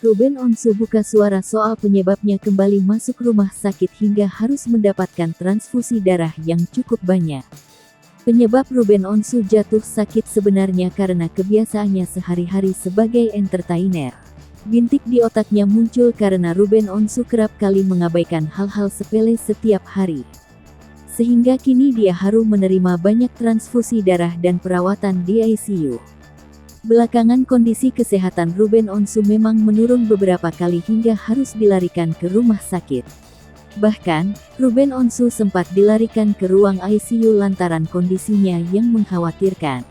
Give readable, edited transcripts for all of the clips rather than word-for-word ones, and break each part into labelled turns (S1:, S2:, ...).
S1: Ruben Onsu buka suara soal penyebabnya kembali masuk rumah sakit hingga harus mendapatkan transfusi darah yang cukup banyak. Penyebab Ruben Onsu jatuh sakit sebenarnya karena kebiasaannya sehari-hari sebagai entertainer. Bintik di otaknya muncul karena Ruben Onsu kerap kali mengabaikan hal-hal sepele setiap hari. Sehingga kini dia harus menerima banyak transfusi darah dan perawatan di ICU. Belakangan kondisi kesehatan Ruben Onsu memang menurun beberapa kali hingga harus dilarikan ke rumah sakit. Bahkan, Ruben Onsu sempat dilarikan ke ruang ICU lantaran kondisinya yang mengkhawatirkan.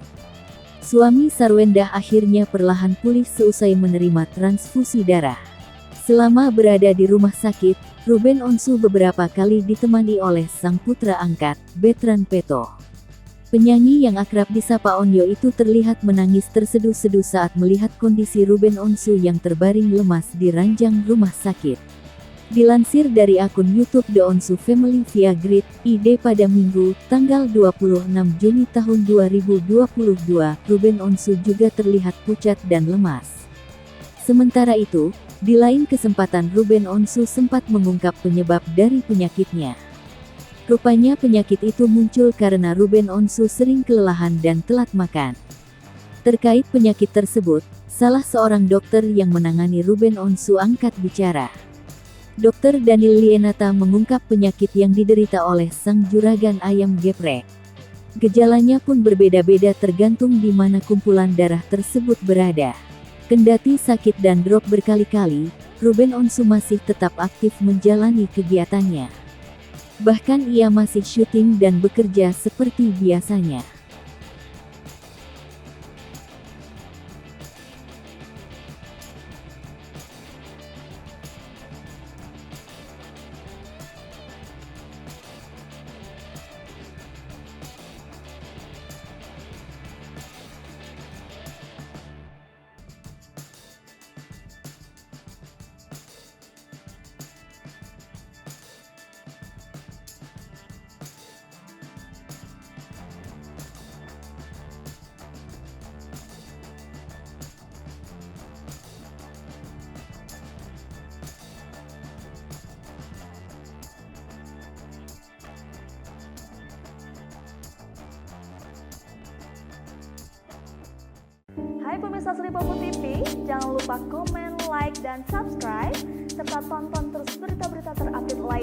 S1: Suami Sarwendah akhirnya perlahan pulih seusai menerima transfusi darah. Selama berada di rumah sakit, Ruben Onsu beberapa kali ditemani oleh sang putra angkat, Bertrand Peto. Penyanyi yang akrab disapa Onyo itu terlihat menangis terseduh-seduh saat melihat kondisi Ruben Onsu yang terbaring lemas di ranjang rumah sakit. Dilansir dari akun YouTube The Onsu Family via Grid ID pada Minggu, tanggal 26 Juni tahun 2022, Ruben Onsu juga terlihat pucat dan lemas. Sementara itu, di lain kesempatan Ruben Onsu sempat mengungkap penyebab dari penyakitnya. Rupanya penyakit itu muncul karena Ruben Onsu sering kelelahan dan telat makan. Terkait penyakit tersebut, salah seorang dokter yang menangani Ruben Onsu angkat bicara. Dr. Daniel Lienata mengungkap penyakit yang diderita oleh sang juragan ayam geprek. Gejalanya pun berbeda-beda tergantung di mana kumpulan darah tersebut berada. Kendati sakit dan drop berkali-kali, Ruben Onsu masih tetap aktif menjalani kegiatannya. Bahkan ia masih syuting dan bekerja seperti biasanya.
S2: Hai pemirsa Sri Popo TV, jangan lupa komen, like, dan subscribe, serta tonton terus berita-berita terupdate lainnya.